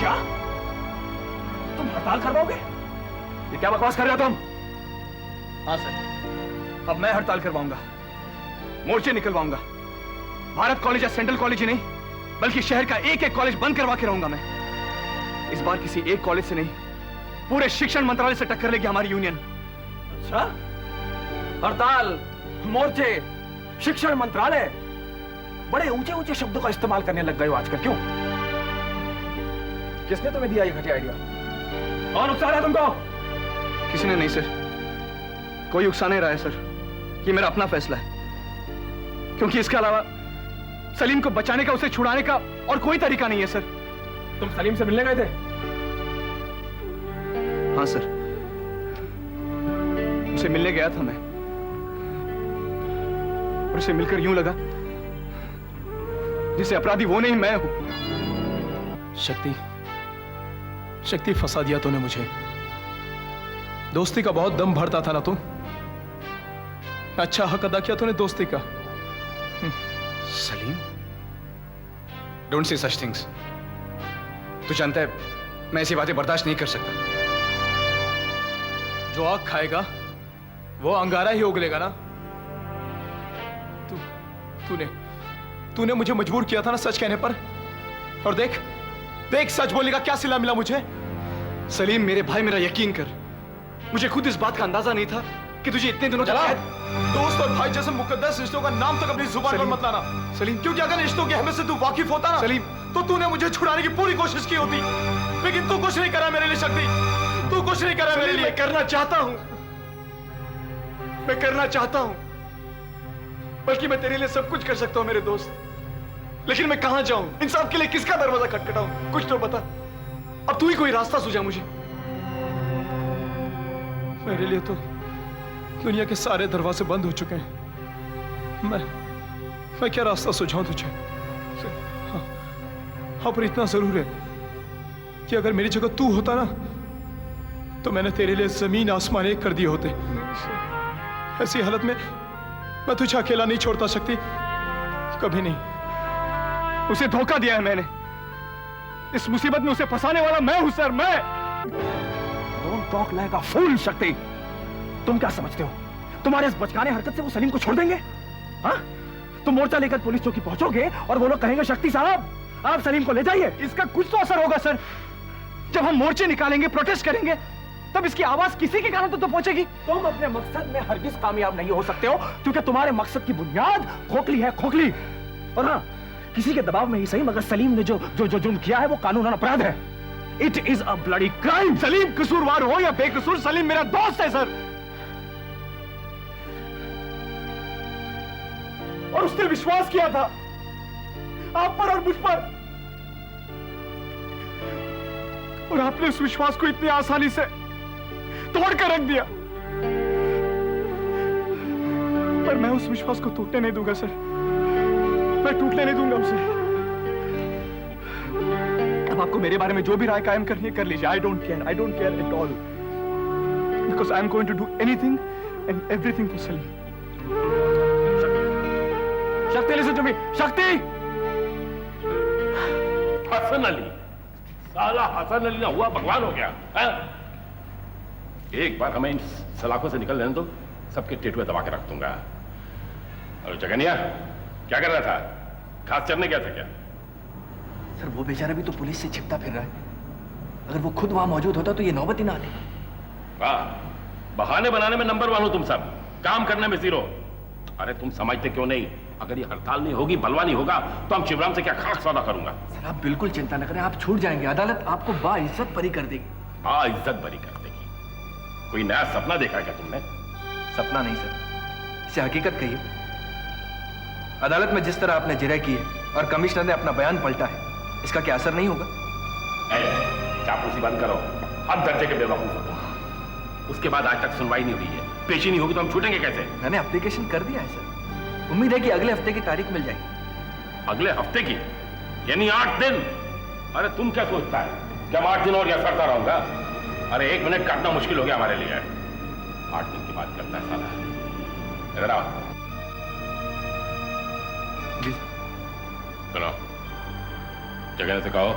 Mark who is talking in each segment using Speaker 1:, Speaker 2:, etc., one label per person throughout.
Speaker 1: क्या? तुम हड़ताल करवाओगे? ये क्या बकवास कर रहे हो तुम? हाँ सर, अब मैं हड़ताल करवाऊंगा, मोर्चे निकलवाऊंगा। भारत कॉलेज या सेंट्रल कॉलेज ही नहीं, बल्कि शहर का एक एक कॉलेज बंद करवा के रहूंगा मैं। इस बार किसी एक कॉलेज से नहीं, पूरे शिक्षण मंत्रालय से टक्कर लेगी हमारी यूनियन। अच्छा, हड़ताल, मोर्चे, शिक्षण मंत्रालय, बड़े ऊंचे ऊंचे शब्दों का इस्तेमाल करने लग गए हो आजकल, क्यों? किसने तुम्हें दिया ये घटिया आइडिया? कौन उकसा रहा है तुमको? किसी ने नहीं सर, कोई उकसा नहीं रहा है सर। ये मेरा अपना फैसला है, क्योंकि इसके अलावा सलीम को बचाने का, उसे छुड़ाने का और कोई तरीका नहीं है सर। तुम सलीम से मिलने गए थे? हाँ सर, उसे मिलने गया था मैं, और उसे मिलकर यूं लगा जिसे अपराधी वो नहीं मैं हूं।
Speaker 2: शक्ति फंसा दिया तूने मुझे। दोस्ती का बहुत दम भरता था ना तू। अच्छा हक अदा किया तूने दोस्ती का।
Speaker 1: Salim, don't say such things. तू जानता है मैं ऐसी बातें बर्दाश्त नहीं कर सकता।
Speaker 2: जो आग खाएगा वो अंगारा ही उगलेगा ना। तूने मुझे मजबूर किया था ना सच कहने पर, और देख सच बोलने का क्या सिला मिला मुझे।
Speaker 1: सलीम मेरे भाई, मेरा यकीन कर, मुझे खुद इस बात का अंदाजा नहीं था कि तुझे इतने दिनों तक
Speaker 2: दोस्त और भाई जैसे मुकद्दस रिश्तों का नाम तक अपनी जुबान पर मत लाना
Speaker 1: सलीम।
Speaker 2: क्योंकि अगर रिश्तों की अहमियत से तू वाकिफ होता ना
Speaker 1: सलीम,
Speaker 2: तो तूने मुझे छुड़ाने की पूरी कोशिश की होती, लेकिन तू कुछ नहीं करा मेरे लिए। शक्ति, तू कुछ नहीं करा मेरे लिए।
Speaker 1: मैं करना चाहता हूं, मैं करना चाहता हूं, बल्कि मैं तेरे लिए सब कुछ कर सकता हूं मेरे दोस्त, लेकिन मैं कहां जाऊं? इंसाफ के लिए किसका दरवाजा खटखटाऊं? कुछ तो बता। अब तू ही कोई रास्ता सुझा मुझे।
Speaker 2: मेरे लिए तो दुनिया के सारे दरवाजे बंद हो चुके हैं। मैं क्या रास्ता सुझाऊं तुझे? हाँ, पर इतना जरूर है कि अगर मेरी जगह तू होता ना तो मैंने तेरे लिए जमीन आसमान एक कर दिए होते। ऐसी हालत में मैं तुझे अकेला नहीं छोड़ता शक्ति, कभी नहीं।
Speaker 1: उसे धोखा दिया है मैंने, इस मुसीबत में उसे फंसाने वाला मैं हूं सर, मैं। डोंट टॉक लाइक अ फूल शक्ति। तुम क्या समझते हो तुम्हारे इस बचकाने हरकत से वो सलीम को छोड़ देंगे? हाँ, तुम मोर्चा लेकर पुलिस चौकी पहुंचोगे और वो लोग कहेंगे शक्ति साहब आप सलीम को ले जाइए। इसका कुछ तो असर होगा सर। जब हम मोर्चे निकालेंगे, प्रोटेस्ट करेंगे, तब इसकी आवाज किसी के कानों तक तो पहुंचेगी। तुम अपने मकसद में हरगिज कामयाब नहीं हो सकते हो, क्योंकि तुम्हारे मकसद की बुनियाद खोखली है, खोखली। और हाँ, किसी के दबाव में ही सही, मगर सलीम ने जो जुर्म किया है वो कानूनन अपराध है। It is a bloody crime. Salim कसूरवार हो या बेकसूर, सलीम मेरा दोस्त है सर, और उसने विश्वास किया था आप पर और मुझ पर, और आपने उस विश्वास को इतनी आसानी से तोड़कर रख दिया। पर मैं उस विश्वास को टूटने नहीं दूंगा सर, मैं टूटने नहीं दूंगा उसे। अब आपको मेरे बारे में जो भी राय कायम करनी है कर लीजिए। I don't care at all, because I am going to do anything and everything for Salim. Shakti, listen to me. शक्ति,
Speaker 3: हसन अली, साला हसन अली ना हुआ भगवान हो गया है? एक बार हमें इन सलाखों से निकल लेने दो, सबके टेटुए दबा के रख दूंगा। और जगनिया क्या कर रहा था? घास चरने गया था क्या?
Speaker 4: सर वो बेचारा भी तो पुलिस से छिपता फिर रहा है। अगर वो खुद वहां मौजूद होता तो ये नौबत ही ना आती।
Speaker 3: वाह, बहाने बनाने में नंबर 1 हो तुम सब, काम करने में 0। अरे तुम समझते क्यों नहीं, अगर ये हड़ताल नहीं होगी, बलवा नहीं होगा, तो हम शिवराम से क्या खाक सौदा करूंगा।
Speaker 4: सर आप बिल्कुल चिंता न करें, आप छूट जाएंगे। अदालत आपको बाइज्जत बरी कर देगी।
Speaker 3: बाइज्जत बरी कर देगी? कोई नया सपना देखा क्या तुमने?
Speaker 4: सपना नहीं सर, इसे हकीकत कहिए। अदालत में जिस तरह आपने जिरह की है और कमिश्नर ने अपना बयान पलटा है, इसका क्या असर नहीं होगा?
Speaker 3: चापलूसी बंद करो, हर दर्जे के बेवकूफ हो तुम। उसके बाद आज तक सुनवाई नहीं हुई है, पेशी नहीं होगी तो हम छूटेंगे कैसे?
Speaker 4: मैंने एप्लीकेशन कर दिया है सर, उम्मीद है कि अगले हफ्ते की तारीख मिल जाएगी।
Speaker 3: अगले हफ्ते की? यानी 8 दिन? अरे तुम क्या सोचता है कि हम 8 दिन और यहाँ करता रहूंगा? अरे 1 मिनट काटना मुश्किल हो गया हमारे लिए। 8 दिन की बात करता है साला। इधर आओ।
Speaker 4: जी
Speaker 3: सुनो, जगह से कहो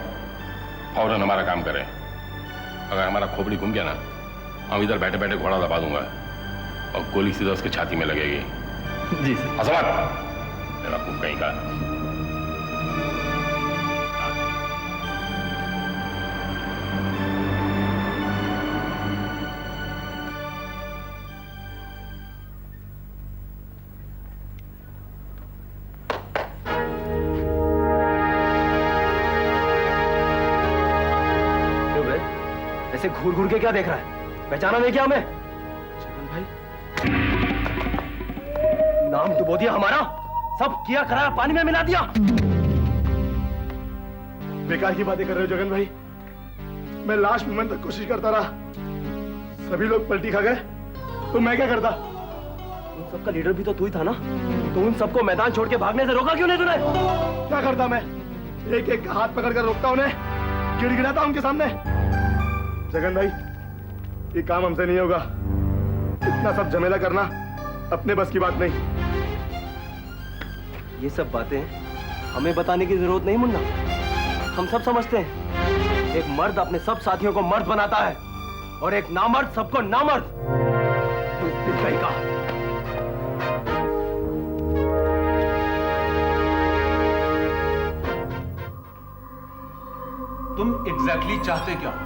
Speaker 3: फौरन हमारा काम करें। अगर हमारा खोपड़ी घूम गया ना, हम इधर बैठे बैठे घोड़ा दबा दूंगा और गोली सीधा उसके छाती में लगेगी।
Speaker 1: जी सर।
Speaker 3: असमत मेरा खूब कहीं का।
Speaker 1: ऐसे घूर घूर के क्या देख रहा है? पहचाना नहीं क्या हमें? जगन भाई, नाम डुबो दिया हमारा, सब किया कराया पानी में मिला दिया। बेकार की बातें कर रहे हो जगन भाई। मैं लास्ट मोमेंट तक कोशिश करता रहा, सभी लोग पलटी खा गए तो मैं क्या करता? उन सबका लीडर भी तो तू ही था ना, तो उन सबको मैदान छोड़ के भागने से रोका क्यों नहीं तूने? क्या करता मैं? एक एक का हाथ पकड़ कर रोकता उन्हें, गिड़गिड़ाता उनके सामने। जगन भाई, ये काम हमसे नहीं होगा। इतना सब झमेला करना अपने बस की बात नहीं। ये सब बातें हमें बताने की जरूरत नहीं मुन्ना, हम सब समझते हैं। एक मर्द अपने सब साथियों को मर्द बनाता है और एक नामर्द सबको नामर्द। का
Speaker 4: तुम एग्जैक्टली चाहते क्या हो?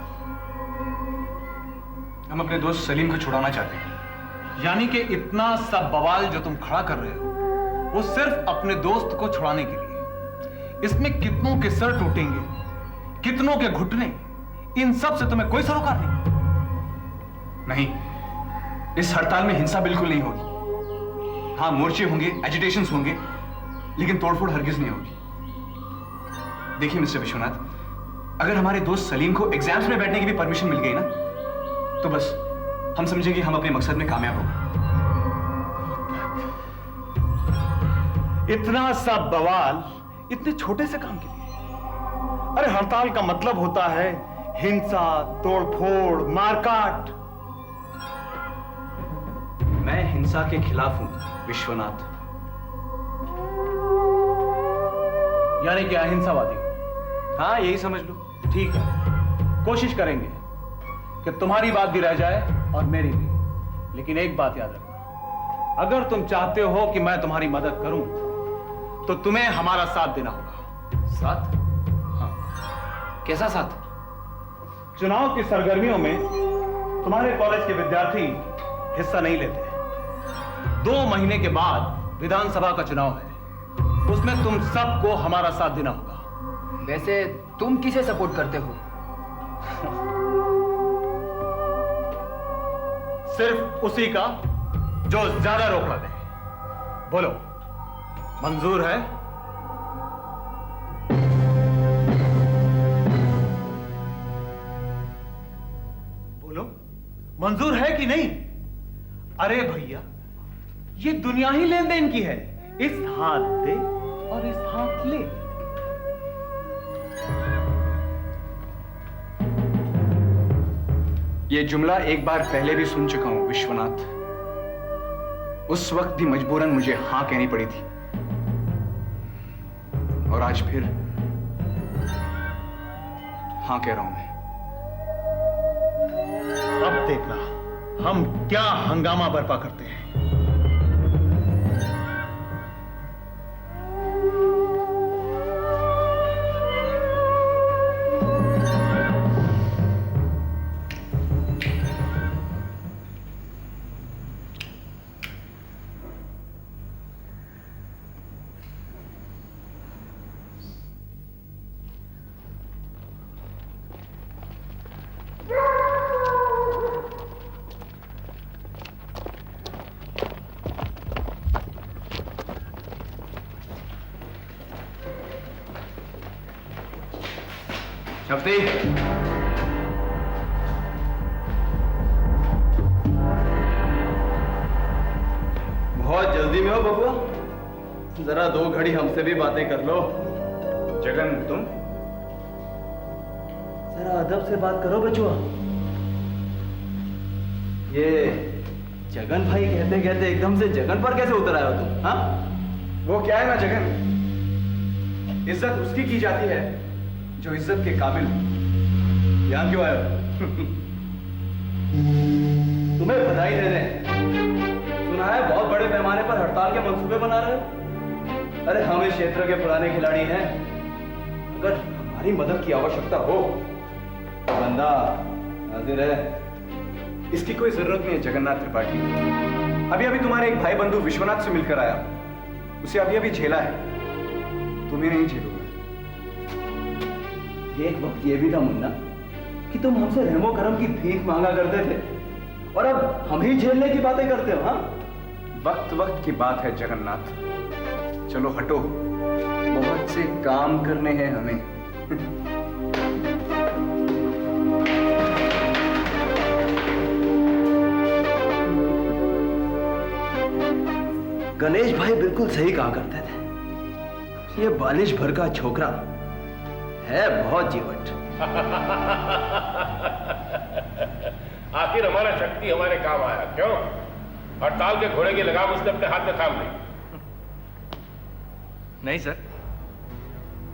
Speaker 4: हम अपने दोस्त सलीम को छुड़ाना चाहते हैं।
Speaker 5: यानी कि इतना सा बवाल जो तुम खड़ा कर रहे हो वो सिर्फ अपने दोस्त को छुड़ाने के लिए। इसमें कितनों के सर टूटेंगे, कितनों के घुटने, इन सब से तुम्हें कोई सरोकार नहीं।
Speaker 4: इस हड़ताल में हिंसा बिल्कुल नहीं होगी। हाँ, मोर्चे होंगे, एजिटेशंस होंगे, लेकिन तोड़फोड़ हरगिज नहीं होगी। देखिए मिस्टर विश्वनाथ, अगर हमारे दोस्त सलीम को एग्जाम्स में बैठने की भी परमिशन मिल गई ना, तो बस हम समझेंगे हम अपने मकसद में कामयाब हो गए।
Speaker 5: इतना सा बवाल इतने छोटे से काम के लिए? अरे हड़ताल का मतलब होता है हिंसा, तोड़फोड़, मारकाट।
Speaker 4: मैं हिंसा के खिलाफ हूं विश्वनाथ।
Speaker 5: यानी कि अहिंसावादी?
Speaker 4: हाँ, यही समझ लो।
Speaker 5: ठीक है, कोशिश करेंगे कि तुम्हारी बात भी रह जाए और मेरी भी। लेकिन एक बात याद रखना, अगर तुम चाहते हो कि मैं तुम्हारी मदद करूं तो तुम्हें हमारा साथ देना होगा।
Speaker 4: साथ?
Speaker 5: हाँ।
Speaker 4: कैसा साथ?
Speaker 5: चुनाव की सरगर्मियों में तुम्हारे कॉलेज के विद्यार्थी हिस्सा नहीं लेते। 2 महीने के बाद विधानसभा का चुनाव है, उसमें तुम सबको हमारा साथ देना होगा।
Speaker 6: वैसे तुम किसे सपोर्ट करते हो?
Speaker 5: सिर्फ उसी का जो ज्यादा रोकड़ा दे। बोलो, मंजूर है? बोलो, मंजूर है कि नहीं? अरे भैया, ये दुनिया ही लेन देन की है। इस हाथ दे और इस हाथ ले।
Speaker 4: ये जुमला एक बार पहले भी सुन चुका हूं विश्वनाथ। उस वक्त भी मजबूरन मुझे हां कहनी पड़ी थी, और आज फिर हां कह रहा हूं मैं।
Speaker 5: अब देखना हम क्या हंगामा बर्पा करते हैं।
Speaker 4: शक्ति,
Speaker 1: बहुत जल्दी में हो बबुआ, जरा 2 घड़ी हमसे भी बातें कर लो।
Speaker 4: जगन तुम
Speaker 1: जरा अदब से बात करो बचुआ। ये जगन भाई कहते कहते एकदम से जगन पर कैसे उतर आए हो तुम? हाँ,
Speaker 4: वो क्या है ना जगन, इज्जत उसकी की जाती है जो इज्जत के काबिल हो। यहाँ क्यों आए हो? तुम्हें बधाई दे दें। सुना है बहुत बड़े पैमाने पर हड़ताल के मंसूबे बना रहे हो। अरे हम इस क्षेत्र के पुराने खिलाड़ी हैं, अगर हमारी मदद की आवश्यकता हो तो बंदा हाजिर है। इसकी कोई जरूरत नहीं है जगन्नाथ त्रिपाठी। अभी अभी तुम्हारे एक भाई बंधु विश्वनाथ से मिलकर आया, उसे अभी अभी झेला है, तुम्हें नहीं झेलूंगा। एक वक्त ये भी था मुन्ना कि तुम हमसे रहमो करम की भीख मांगा करते थे और अब हम ही झेलने की बातें करते हो। हाँ, वक्त वक्त की बात है जगन्नाथ। चलो हटो, बहुत से काम करने हैं हमें। गणेश भाई बिल्कुल सही कहा करते थे, ये बालिश भर का छोकरा है बहुत जीवट।
Speaker 3: आखिर हमारा शक्ति हमारे काम आया क्यों? हड़ताल के घोड़े की लगाम उसने अपने हाथ में थाम ली।
Speaker 4: नहीं सर,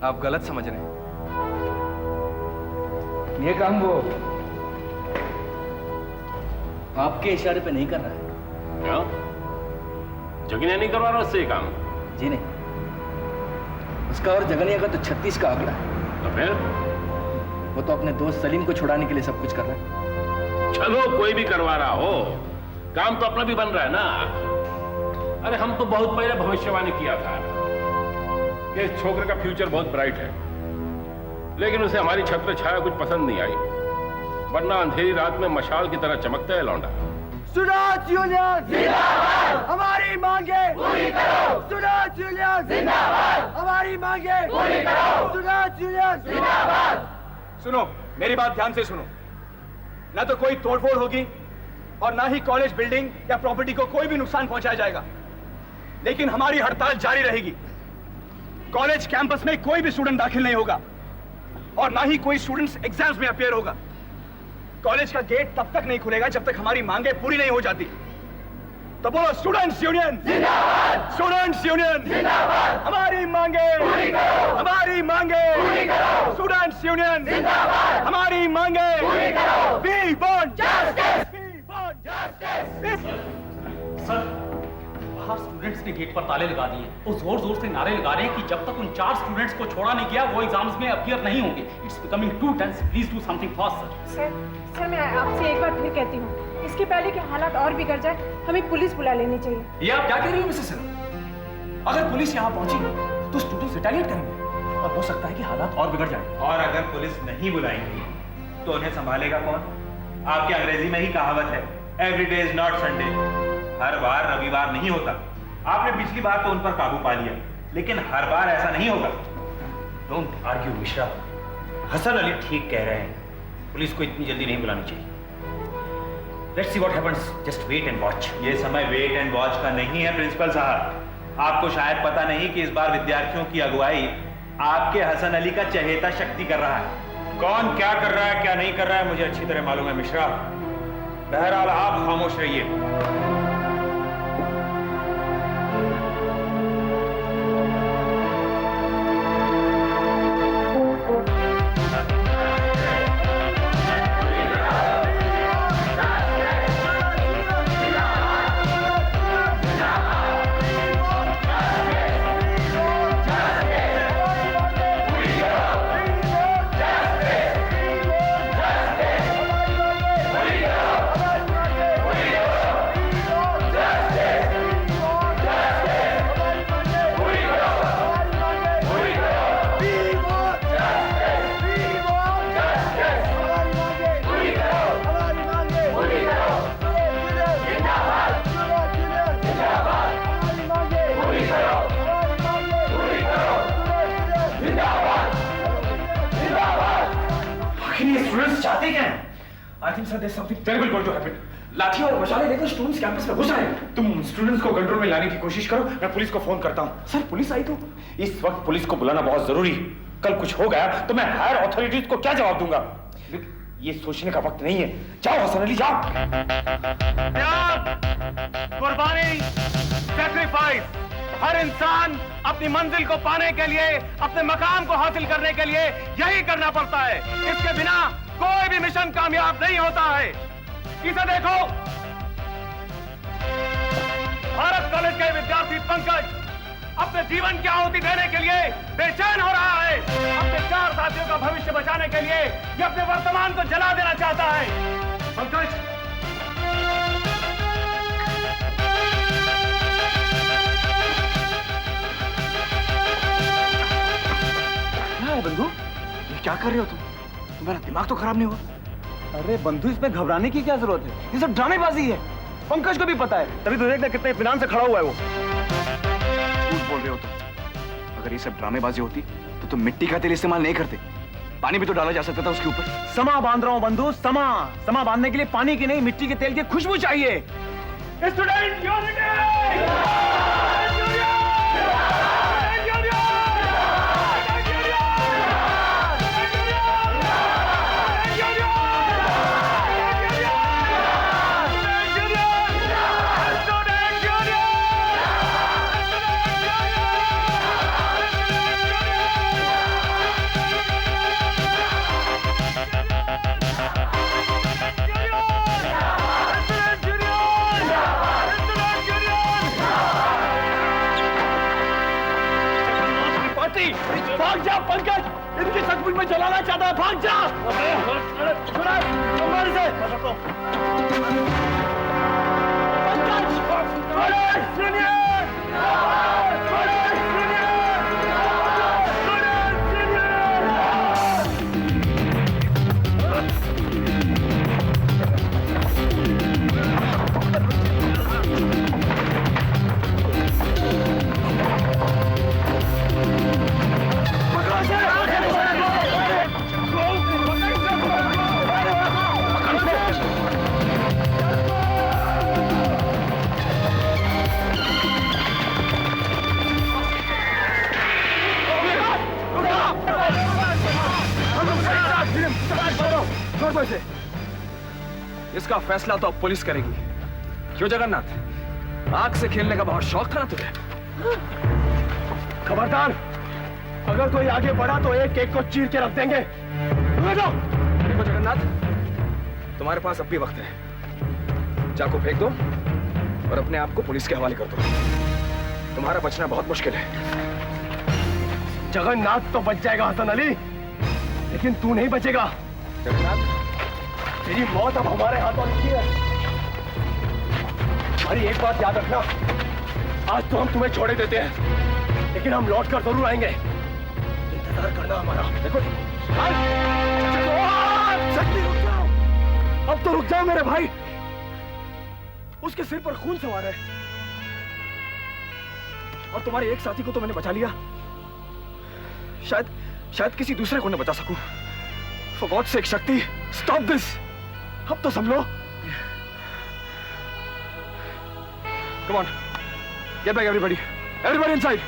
Speaker 4: आप गलत समझ रहे हैं। ये काम वो आपके इशारे पे नहीं कर रहा है।
Speaker 3: क्यों? जगनिया नहीं करवा रहा उससे ये काम?
Speaker 4: जी नहीं, उसका और जगनिया का तो 36 का आंकड़ा है।
Speaker 3: तो फिर
Speaker 4: वो तो अपने दोस्त सलीम को छुड़ाने के लिए सब कुछ कर रहा है।
Speaker 3: चलो कोई भी करवा रहा हो, काम तो अपना भी बन रहा है ना। अरे हम तो बहुत पहले भविष्यवाणी किया था कि इस छोकरे का फ्यूचर बहुत ब्राइट है, लेकिन उसे हमारी छत्र छाया कुछ पसंद नहीं आई, वरना अंधेरी रात में मशाल की तरह चमकता है लौंडा।
Speaker 1: स्टूडेंट्स यूनियन जिंदाबाद, हमारी मांगे पूरी करो। स्टूडेंट्स यूनियन जिंदाबाद, हमारी मांगे पूरी करो। स्टूडेंट्स यूनियन जिंदाबाद।
Speaker 4: सुनो, मेरी बात ध्यान से सुनो। ना तो कोई तोड़फोड़ होगी और ना ही कॉलेज बिल्डिंग या प्रॉपर्टी को कोई भी नुकसान पहुंचाया जाएगा, लेकिन हमारी हड़ताल जारी रहेगी। कॉलेज कैंपस में कोई भी स्टूडेंट दाखिल नहीं होगा और ना ही कोई स्टूडेंट्स एग्जाम्स में अपियर होगा। कॉलेज का गेट तब तक नहीं खुलेगा जब तक हमारी मांगे पूरी नहीं हो जाती। तो बोलो स्टूडेंट्स यूनियन जिंदाबाद, स्टूडेंट्स यूनियन जिंदाबाद, हमारी मांगे पूरी करो, हमारी मांगे पूरी करो। स्टूडेंट्स यूनियन जिंदाबाद, हमारी मांगे पूरी करो। We want justice, we want justice.
Speaker 7: Sir, बाहर स्टूडेंट्स ने गेट पर ताले लगा दिए और जोर जोर से नारे लगा रहे हैं कि जब तक उन 4 स्टूडेंट्स को छोड़ा नहीं गया वो एग्जाम्स में अपीयर नहीं होंगे। It's becoming too tense, please do something fast.
Speaker 8: Sir मैं आपसे एक बार फिर कहती हूँ, इसके पहले कि हालात और बिगड़ जाए हमें पुलिस बुला लेनी चाहिए।
Speaker 4: ये आप क्या कह रही हो मिसेस सिन्हा? अगर पुलिस यहाँ पहुंची तो स्टूडेंट्स रिटेलिएट करेंगे और हो सकता है कि हालात और बिगड़ जाए।
Speaker 9: और अगर पुलिस नहीं बुलाएंगी तो उन्हें संभालेगा कौन? आपकी अंग्रेजी में ही कहावत है, every day is not Sunday. हर बार रविवार नहीं होता। आपने पिछली बार तो उन पर काबू पा लिया, लेकिन हर बार ऐसा नहीं होगा।
Speaker 7: डोंट आर्ग्यू मिश्रा, हसन अली ठीक कह रहे हैं, पुलिस को इतनी जल्दी नहीं बुलानी चाहिए। Let's see what happens, just wait and watch.
Speaker 9: ये समय वेट एंड वॉच का नहीं है प्रिंसिपल साहब। आपको शायद पता नहीं कि इस बार विद्यार्थियों की अगुवाई आपके हसन अली का चहेता शक्ति कर रहा है। कौन क्या कर रहा है क्या नहीं कर रहा है मुझे अच्छी तरह मालूम है मिश्रा। बहरहाल आप खामोश रहिए।
Speaker 4: चाहते क्या हैं? I think sir there's something terrible going to happen. लाठी और मशाले लेकर स्टूडेंट्स कैंपस में घुस आए। तुम स्टूडेंट्स को कंट्रोल में लाने की कोशिश करो, मैं पुलिस को फोन करता हूँ। सर पुलिस आई तो?
Speaker 9: इस वक्त पुलिस को बुलाना बहुत जरूरी। कल कुछ हो गया तो मैं हायर अथॉरिटीज को क्या जवाब दूंगा? ये सोचने का वक्त नहीं है। जाओ हसन अली जाओ।
Speaker 1: कुर्बानी, सैक्रिफाइस, हर इंसान अपनी मंजिल को पाने के लिए, अपने मकाम को हासिल करने के लिए यही करना पड़ता है। इसके बिना कोई भी मिशन कामयाब नहीं होता है। इसे देखो, भारत कॉलेज के विद्यार्थी पंकज अपने जीवन की आहुति देने के लिए बेचैन हो रहा है। अपने 4 साथियों का भविष्य बचाने के लिए ये अपने वर्तमान को जला देना चाहता है। पंकज,
Speaker 4: क्या है बंधु, ये क्या कर रहे हो तुम? तुम्हारा दिमाग तो खराब नहीं हुआ?
Speaker 5: अरे बंधु, इसमें घबराने की क्या जरूरत है? ये सब ड्रामेबाजी है, पंकज को भी पता है।
Speaker 1: तभी तो देखना कितने इत्मीनान से खड़ा हुआ है वो।
Speaker 4: झूठ बोल रहे हो तुम। अगर ये सब ड्रामेबाजी होती तो तुम मिट्टी का तेल इस्तेमाल नहीं करते। पानी भी तो डाला जा सकता था उसके ऊपर।
Speaker 5: समा बांध रहा हूं बंधु, समा बांधने के लिए पानी की नहीं, मिट्टी के तेल की खुशबू चाहिए।
Speaker 1: Student unity! भाग जा पंकज, इनकी सचमुच में जलाना चाहता है। भाग जा!
Speaker 4: से इसका फैसला तो अब पुलिस करेगी। क्यों जगन्नाथ, आग से खेलने का बहुत शौक था ना तुझे?
Speaker 1: खबरदार, अगर कोई आगे बढ़ा तो एक एक को चीर के रख देंगे।
Speaker 4: देखो जगन्नाथ, तुम्हारे पास अब भी वक्त है। चाकू फेंक दो और अपने आप को पुलिस के हवाले कर दो। तुम्हारा बचना बहुत मुश्किल है।
Speaker 1: जगन्नाथ तो बच जाएगा हसन अली, लेकिन तू नहीं बचेगा।
Speaker 4: जगन्नाथ,
Speaker 1: तेरी मौत अब हमारे हाथों लिखी है। हमारी एक बात याद रखना, आज तो हम तुम्हें छोड़े देते हैं, लेकिन हम लौट कर जरूर आएंगे। इंतजार करना हमारा। देखो, रुक जाओ, अब तो रुक जाओ मेरे भाई। उसके सिर पर खून सवार है और तुम्हारे एक साथी को तो मैंने बचा लिया, शायद किसी दूसरे को न बचा सकूं। For God's sake, शक्ति, stop this! अब तो संभलो। Come on, get back everybody. Everybody inside.